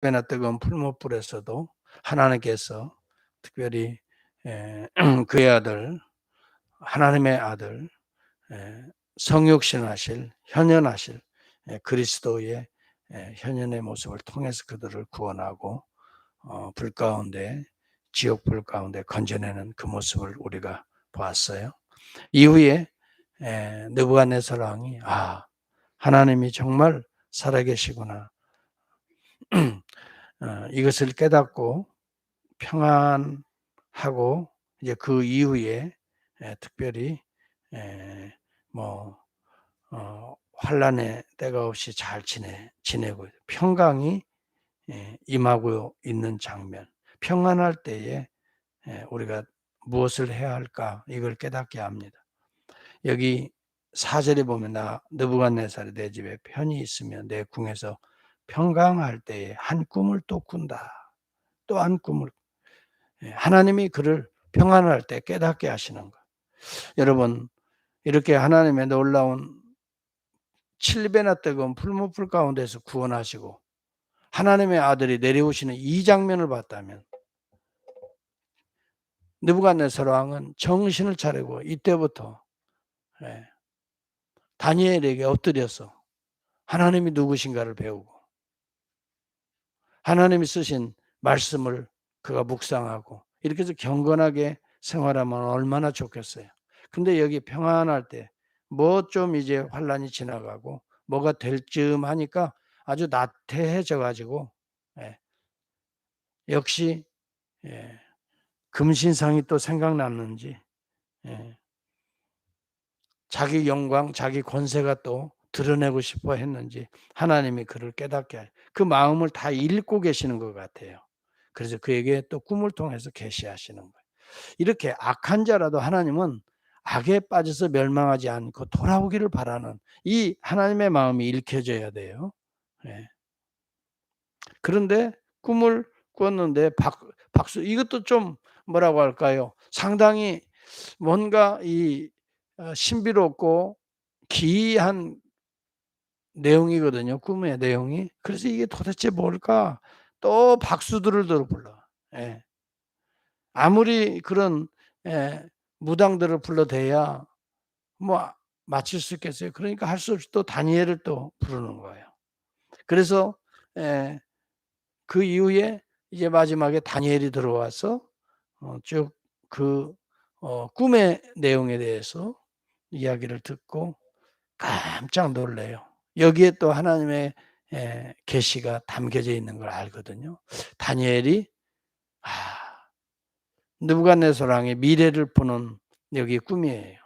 배나 뜨거운 풀무불에서도 하나님께서 특별히 그의 아들, 하나님의 아들, 성육신하실 현현하실 그리스도의 현현의 모습을 통해서 그들을 구원하고 불 가운데, 지옥 불 가운데 건져내는 그 모습을 우리가 보았어요. 이후에 느부갓네살 왕이 하나님이 정말 살아계시구나, 이것을 깨닫고 평안하고, 이제 그 이후에 특별히 뭐 환란의 때가 없이 잘 지내고 평강이 임하고 있는 장면, 평안할 때에 우리가 무엇을 해야 할까, 이걸 깨닫게 합니다. 여기 4절에 보면 느부갓네살이 내 집에 편히 있으면 내 궁에서 평강할 때에 한 꿈을 또 꾼다. 또 한 꿈을, 하나님이 그를 평안할 때 깨닫게 하시는 것. 여러분, 이렇게 하나님의 놀라운 7배나 뜨거운 풀무불 가운데서 구원하시고 하나님의 아들이 내려오시는 이 장면을 봤다면 느부갓네살 왕은 정신을 차리고 이때부터 다니엘에게 엎드려서 하나님이 누구신가를 배우고 하나님이 쓰신 말씀을 그가 묵상하고 이렇게 해서 경건하게 생활하면 얼마나 좋겠어요. 근데 여기 평안할 때 뭐 좀 이제 환란이 지나가고 뭐가 될 쯤 하니까 아주 나태해져 가지고 역시 금신상이 또 생각났는지 자기 영광, 자기 권세가 또 드러내고 싶어 했는지 하나님이 그를 깨닫게 그 마음을 다 읽고 계시는 것 같아요. 그래서 그에게 또 꿈을 통해서 계시하시는 거예요. 이렇게 악한 자라도 하나님은 악에 빠져서 멸망하지 않고 돌아오기를 바라는 이 하나님의 마음이 읽혀져야 돼요. 그런데 꿈을 꿨는데 박수, 이것도 좀 뭐라고 할까요? 상당히 뭔가 신비롭고 기이한 내용이거든요, 꿈의 내용이. 그래서 이게 도대체 뭘까? 또 박수들을 불러. 아무리 그런 무당들을 불러대야 뭐 맞출 수 있겠어요. 그러니까 할 수 없이 또 다니엘을 또 부르는 거예요. 그래서 그 이후에 이제 마지막에 다니엘이 들어와서 쭉 그 꿈의 내용에 대해서 이야기를 듣고 깜짝 놀라요. 여기에 또 하나님의 계시가 담겨져 있는 걸 알거든요. 다니엘이 느부갓네살 왕의 미래를 보는 여기 꿈이에요.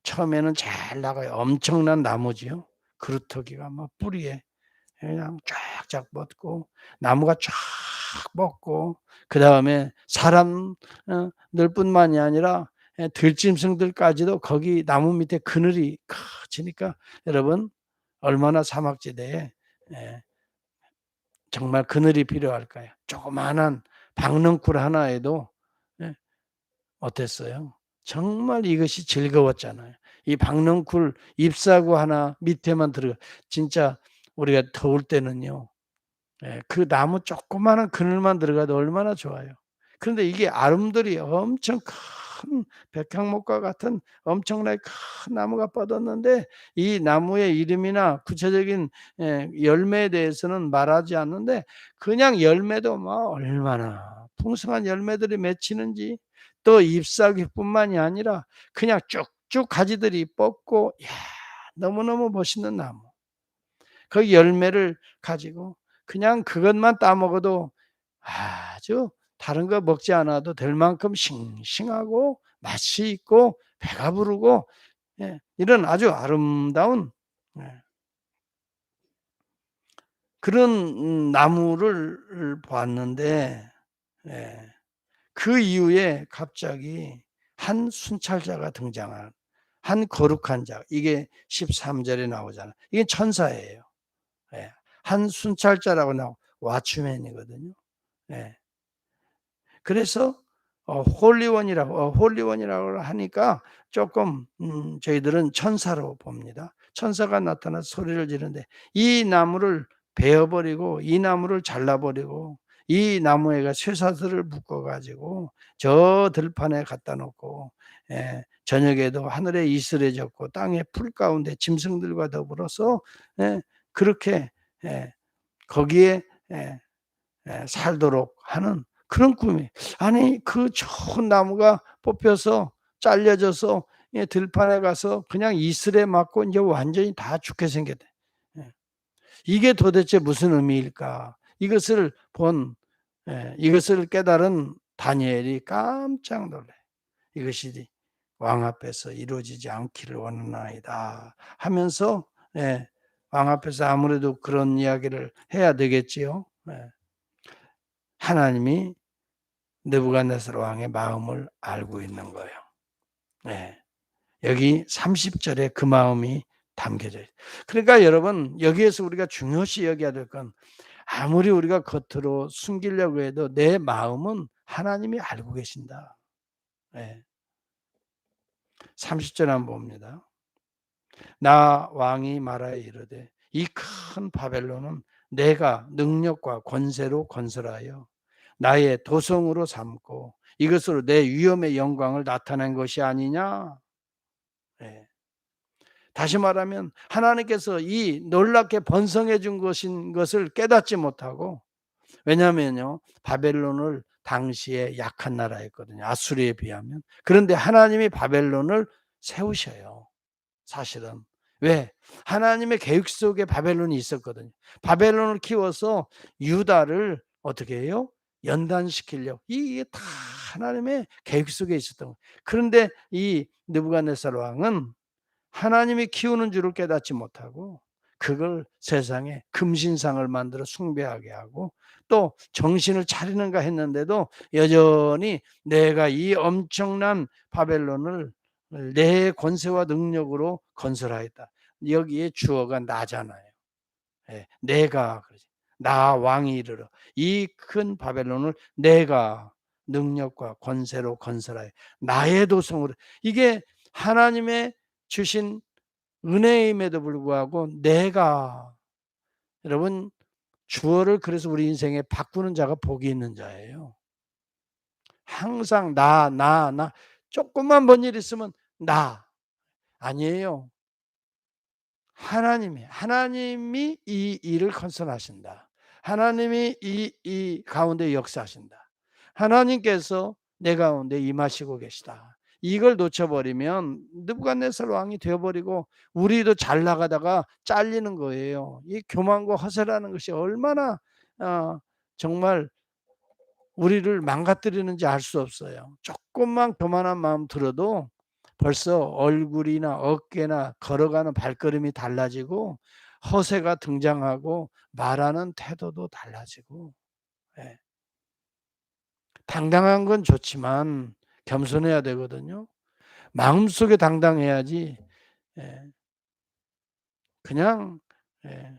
처음에는 잘 나가요. 엄청난 나무지요. 그루터기가 막 뿌리에 그냥 쫙쫙 뻗고 나무가 쫙 뻗고 그다음에 사람들뿐만이 아니라 들짐승들까지도 거기 나무 밑에 그늘이 커지니까 여러분 얼마나 사막지대에 정말 그늘이 필요할까요? 조그마한 박넝쿨 하나에도 어땠어요? 정말 이것이 즐거웠잖아요. 이 박넝쿨 잎사구 하나 밑에만 들어가 진짜 우리가 더울 때는요. 그 나무 조그마한 그늘만 들어가도 얼마나 좋아요. 그런데 이게 아름들이 엄청 큰 백향목과 같은 엄청나게 큰 나무가 뻗었는데 이 나무의 이름이나 구체적인 열매에 대해서는 말하지 않는데 그냥 열매도 막 얼마나 풍성한 열매들이 맺히는지 또 잎사귀뿐만이 아니라 그냥 쭉쭉 가지들이 뻗고 너무너무 멋있는 나무. 그 열매를 가지고 그냥 그것만 따먹어도 아주 다른 거 먹지 않아도 될 만큼 싱싱하고 맛이 있고 배가 부르고 이런 아주 아름다운 그런 나무를 보았는데 그 이후에 갑자기 한 순찰자가 등장한 한 거룩한 자, 이게 13절에 나오잖아요. 이게 천사예요. 한 순찰자라고 나오고 왓츠맨이거든요. 그래서 홀리원이라고 하니까 조금 저희들은 천사로 봅니다. 천사가 나타나서 소리를 지르는데 이 나무를 베어 버리고 이 나무를 잘라 버리고 이 나무에가 쇠사슬을 묶어 가지고 저 들판에 갖다 놓고, 저녁에도 하늘에 이슬에 젖고 땅에 풀 가운데 짐승들과 더불어서, 그렇게, 예 거기에, 예 살도록 하는 그런 꿈이, 아니 그 좋은 나무가 뽑혀서 잘려져서 들판에 가서 그냥 이슬에 맞고 인제 완전히 다 죽게 생겼대. 예. 이게 도대체 무슨 의미일까? 이것을 본, 이것을 깨달은 다니엘이 깜짝 놀라요. 이것이 왕 앞에서 이루어지지 않기를 원하나이다 하면서, 왕 앞에서 아무래도 그런 이야기를 해야 되겠지요. 하나님이 느부갓네살 왕의 마음을 알고 있는 거예요. 네. 여기 30 절에 그 마음이 담겨져 있어요. 그러니까 여러분, 여기에서 우리가 중요시 여겨야 될 건, 아무리 우리가 겉으로 숨기려고 해도 내 마음은 하나님이 알고 계신다. 네. 30절 한번 봅니다. 나 왕이 말하여 이르되 이 큰 바벨론은 내가 능력과 권세로 건설하여 나의 도성으로 삼고 이것으로 내 위엄의 영광을 나타낸 것이 아니냐. 네. 다시 말하면 하나님께서 이 놀랍게 번성해 준 것인 것을 깨닫지 못하고, 왜냐하면요 바벨론을 당시에 약한 나라였거든요, 아수르에 비하면. 그런데 하나님이 바벨론을 세우셔요, 사실은. 왜? 하나님의 계획 속에 바벨론이 있었거든요. 바벨론을 키워서 유다를 어떻게 해요? 연단시키려고. 이게 다 하나님의 계획 속에 있었던 거예요. 그런데 이 느부갓네살 왕은 하나님이 키우는 줄을 깨닫지 못하고 그걸 세상에 금신상을 만들어 숭배하게 하고, 또 정신을 차리는가 했는데도 여전히 내가 이 엄청난 바벨론을 내 권세와 능력으로 건설하였다. 여기에 주어가 나잖아요. 내가 그러지. 나 왕이 이르러 이 큰 바벨론을 내가 능력과 권세로 건설하여 나의 도성으로. 이게 하나님의 주신 은혜임에도 불구하고 내가, 여러분 주어를 그래서 우리 인생에 바꾸는 자가 복이 있는 자예요. 항상 나 조금만 뭔 일 있으면 나 아니에요. 하나님이 이 일을 컨설하신다. 하나님이 이 가운데 역사하신다. 하나님께서 내 가운데 임하시고 계시다. 이걸 놓쳐버리면 느부갓네살 왕이 되어버리고 우리도 잘 나가다가 잘리는 거예요. 이 교만과 허세라는 것이 얼마나 정말 우리를 망가뜨리는지 알 수 없어요. 조금만 교만한 마음 들어도 벌써 얼굴이나 어깨나 걸어가는 발걸음이 달라지고 허세가 등장하고 말하는 태도도 달라지고. 예. 당당한 건 좋지만 겸손해야 되거든요. 마음속에 당당해야지. 예. 그냥, 예.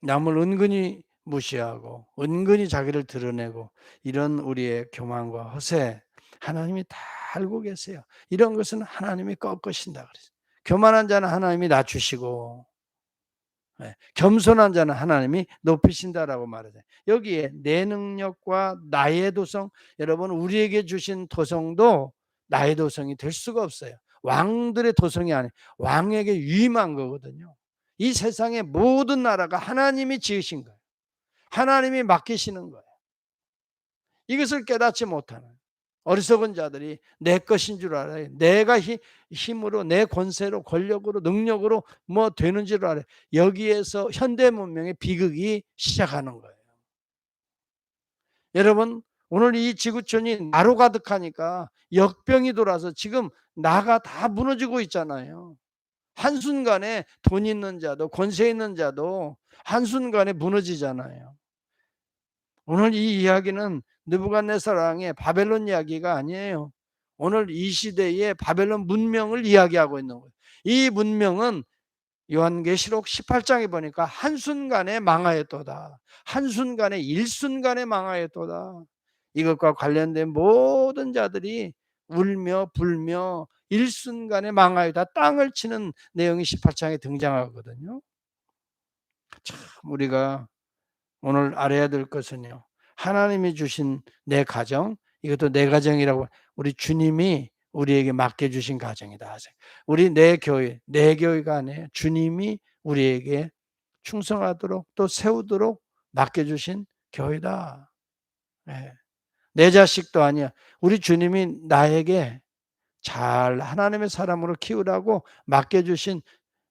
남을 은근히 무시하고 은근히 자기를 드러내고 이런 우리의 교만과 허세, 하나님이 다 알고 계세요. 이런 것은 하나님이 꺾으신다 그랬어요. 교만한 자는 하나님이 낮추시고, 겸손한 자는 하나님이 높이신다라고 말하잖아요. 여기에 내 능력과 나의 도성, 여러분 우리에게 주신 도성도 나의 도성이 될 수가 없어요. 왕들의 도성이 아니에요. 왕에게 위임한 거거든요. 이 세상의 모든 나라가 하나님이 지으신 거예요. 하나님이 맡기시는 거예요. 이것을 깨닫지 못하는 어리석은 자들이 내 것인 줄 알아요. 내가 힘으로, 내 권세로, 권력으로, 능력으로 뭐 되는 줄 알아요. 여기에서 현대 문명의 비극이 시작하는 거예요. 여러분 오늘 이 지구촌이 나로 가득하니까 역병이 돌아서 지금 나가 다 무너지고 있잖아요. 한순간에 돈 있는 자도 권세 있는 자도 한순간에 무너지잖아요. 오늘 이 이야기는 느부갓네살 왕의 바벨론 이야기가 아니에요. 오늘 이 시대의 바벨론 문명을 이야기하고 있는 거예요. 이 문명은 요한계시록 18장에 보니까 한순간에 망하였도다. 한순간에 일순간에 망하였도다. 이것과 관련된 모든 자들이 울며 불며 일순간에 망하였다 땅을 치는 내용이 18장에 등장하거든요. 참 우리가 오늘 알아야 될 것은요. 하나님이 주신 내 가정, 이것도 내 가정이라고 우리 주님이 우리에게 맡겨 주신 가정이다. 우리 내 교회, 내 교회가 아니에요. 주님이 우리에게 충성하도록 또 세우도록 맡겨 주신 교회다. 예. 내 자식도 아니야. 우리 주님이 나에게 잘 하나님의 사람으로 키우라고 맡겨 주신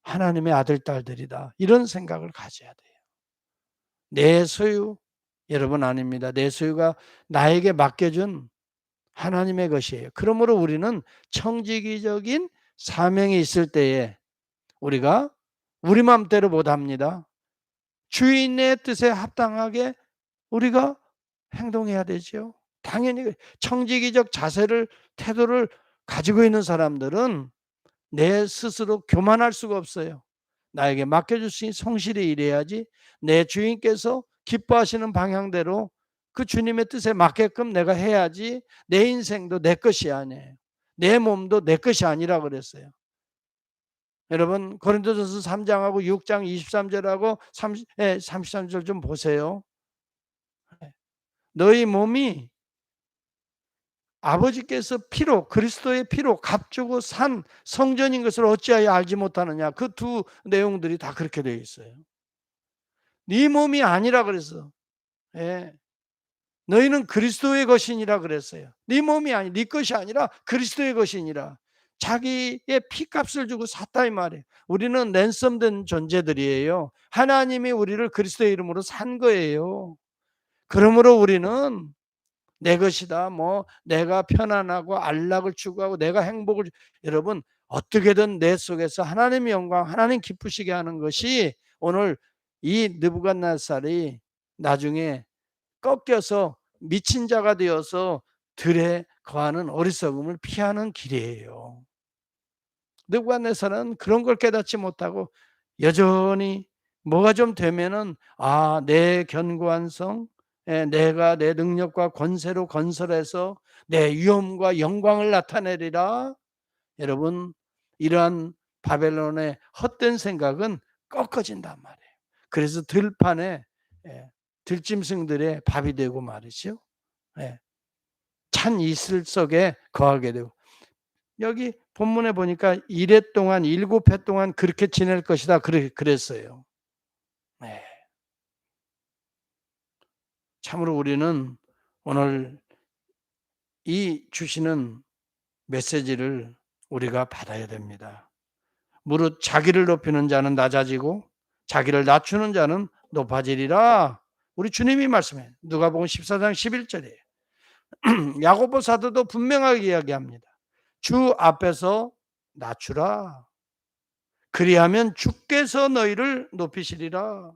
하나님의 아들 딸들이다. 이런 생각을 가져야 돼요. 내 소유 여러분 아닙니다. 내 소유가 나에게 맡겨준 하나님의 것이에요. 그러므로 우리는 청지기적인 사명이 있을 때에 우리가 우리 마음대로 못합니다. 주인의 뜻에 합당하게 우리가 행동해야 되죠. 당연히 청지기적 자세를 태도를 가지고 있는 사람들은 내 스스로 교만할 수가 없어요. 나에게 맡겨주신 성실히 일해야지 내 주인께서 기뻐하시는 방향대로 그 주님의 뜻에 맞게끔 내가 해야지 내 인생도 내 것이 아니에요. 내 몸도 내 것이 아니라 그랬어요. 여러분 고린도전서 3장하고 6장 23절하고 33절 좀 보세요. 너희 몸이 아버지께서 피로 그리스도의 피로 값주고 산 성전인 것을 어찌하여 알지 못하느냐. 그 두 내용들이 다 그렇게 되어 있어요. 네 몸이 아니라 그랬어. 예. 너희는 그리스도의 것이니라 그랬어요. 네 몸이 아니, 네 것이 아니라 그리스도의 것이니라. 자기의 피값을 주고 샀다 이 말이에요. 우리는 랜섬된 존재들이에요. 하나님이 우리를 그리스도의 이름으로 산 거예요. 그러므로 우리는 내 것이다. 뭐 내가 편안하고 안락을 추구하고 내가 행복을 여러분 어떻게든 내 속에서 하나님의 영광, 하나님 기쁘시게 하는 것이 오늘 이 느부갓네살이 나중에 꺾여서 미친 자가 되어서 들에 거하는 어리석음을 피하는 길이에요. 느부갓네살은 그런 걸 깨닫지 못하고 여전히 뭐가 좀 되면은 내 견고한 성, 내가 내 능력과 권세로 건설해서 내 위엄과 영광을 나타내리라. 여러분 이러한 바벨론의 헛된 생각은 꺾어진단 말이에요. 그래서 들판에 들짐승들의 밥이 되고 말이죠. 찬 이슬 속에 거하게 되고 여기 본문에 보니까 이래 동안 7해 동안 그렇게 지낼 것이다 그랬어요. 네. 참으로 우리는 오늘 이 주시는 메시지를 우리가 받아야 됩니다. 무릇 자기를 높이는 자는 낮아지고 자기를 낮추는 자는 높아지리라. 우리 주님이 말씀해요. 누가복음 14장 11절이에요. 야고보 사도도 분명하게 이야기합니다. 주 앞에서 낮추라. 그리하면 주께서 너희를 높이시리라.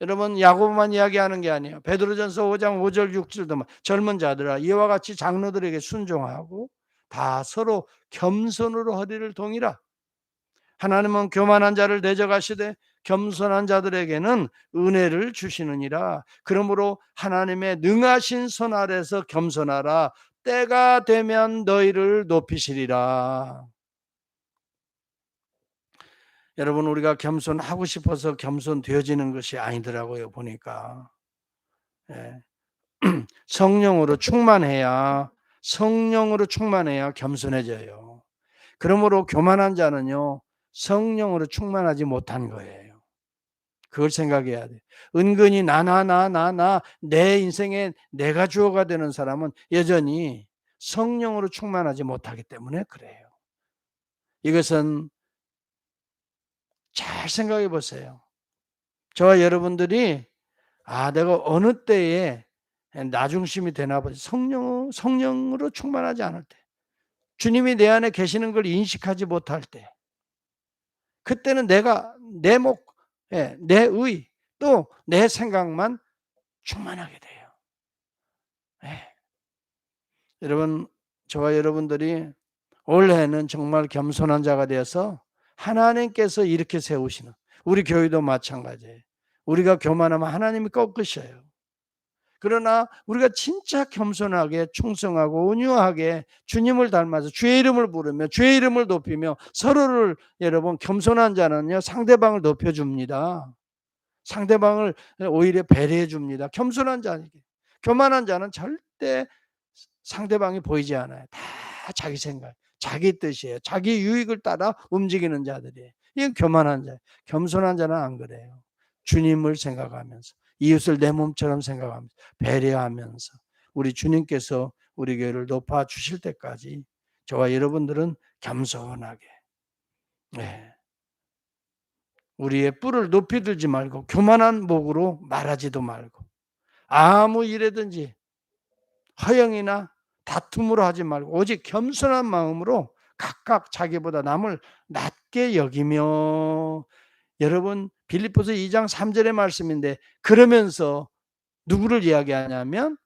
여러분 야고보만 이야기하는 게 아니에요. 베드로전서 5장 5절 6절도 젊은 자들아 이와 같이 장로들에게 순종하고 다 서로 겸손으로 허리를 동이라. 하나님은 교만한 자를 대적하시되 겸손한 자들에게는 은혜를 주시느니라. 그러므로 하나님의 능하신 손 아래서 겸손하라. 때가 되면 너희를 높이시리라. 여러분 우리가 겸손하고 싶어서 겸손되어지는 것이 아니더라고요. 보니까 성령으로 충만해야 겸손해져요. 그러므로 교만한 자는요 성령으로 충만하지 못한 거예요. 그걸 생각해야 돼. 은근히 내 인생에 내가 주어가 되는 사람은 여전히 성령으로 충만하지 못하기 때문에 그래요. 이것은 잘 생각해 보세요. 저와 여러분들이 내가 어느 때에 나 중심이 되나 보지. 성령으로 충만하지 않을 때. 주님이 내 안에 계시는 걸 인식하지 못할 때. 그때는 내가 내 내 의, 또 내 생각만 충만하게 돼요. 여러분, 저와 여러분들이 올해는 정말 겸손한 자가 되어서 하나님께서 이렇게 세우시는 우리 교회도 마찬가지예요. 우리가 교만하면 하나님이 꺾으셔요. 그러나 우리가 진짜 겸손하게 충성하고 온유하게 주님을 닮아서 주의 이름을 부르며 주의 이름을 높이며 서로를 여러분 겸손한 자는요 상대방을 높여줍니다. 상대방을 오히려 배려해 줍니다. 겸손한 자에게. 교만한 자는 절대 상대방이 보이지 않아요. 다 자기 생각, 자기 뜻이에요. 자기 유익을 따라 움직이는 자들이에요. 이건 교만한 자예요. 겸손한 자는 안 그래요. 주님을 생각하면서, 이웃을 내 몸처럼 생각하면서, 배려하면서 우리 주님께서 우리 교회를 높아 주실 때까지 저와 여러분들은 겸손하게, 네, 우리의 뿔을 높이 들지 말고 교만한 목으로 말하지도 말고 아무 일에든지 허영이나 다툼으로 하지 말고 오직 겸손한 마음으로 각각 자기보다 남을 낮게 여기며, 여러분 빌립보서 2장 3절의 말씀인데, 그러면서 누구를 이야기하냐면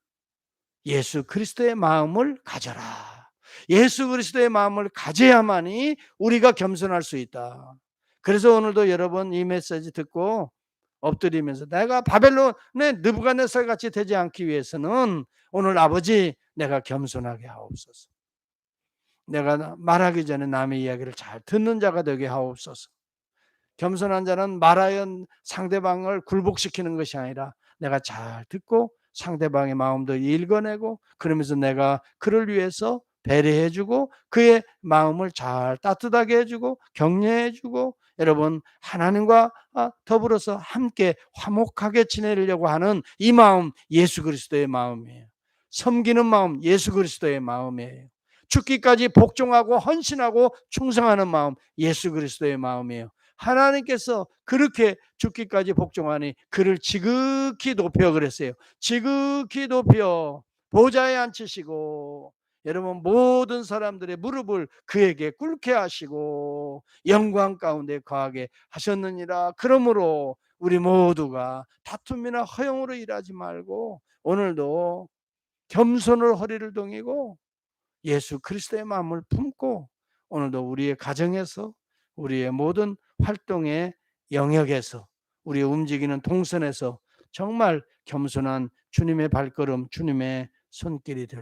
예수 그리스도의 마음을 가져라. 예수 그리스도의 마음을 가져야만이 우리가 겸손할 수 있다. 그래서 오늘도 여러분 이 메시지 듣고 엎드리면서 내가 바벨론의 느부갓네살 같이 되지 않기 위해서는 오늘 아버지 내가 겸손하게 하옵소서. 내가 말하기 전에 남의 이야기를 잘 듣는 자가 되게 하옵소서. 겸손한 자는 말하여 상대방을 굴복시키는 것이 아니라 내가 잘 듣고 상대방의 마음도 읽어내고, 그러면서 내가 그를 위해서 배려해주고 그의 마음을 잘 따뜻하게 해주고 격려해주고, 여러분 하나님과 더불어서 함께 화목하게 지내려고 하는 이 마음, 예수 그리스도의 마음이에요. 섬기는 마음, 예수 그리스도의 마음이에요. 죽기까지 복종하고 헌신하고 충성하는 마음, 예수 그리스도의 마음이에요. 하나님께서 그렇게 죽기까지 복종하니 그를 지극히 높여 그랬어요. 지극히 높여 보좌에 앉히시고, 여러분 모든 사람들의 무릎을 그에게 꿇게 하시고 영광 가운데 거하게 하셨느니라. 그러므로 우리 모두가 다툼이나 허용으로 일하지 말고 오늘도 겸손으로 허리를 동이고 예수 그리스도의 마음을 품고 오늘도 우리의 가정에서, 우리의 모든 활동의 영역에서, 우리 움직이는 동선에서 정말 겸손한 주님의 발걸음, 주님의 손길이 될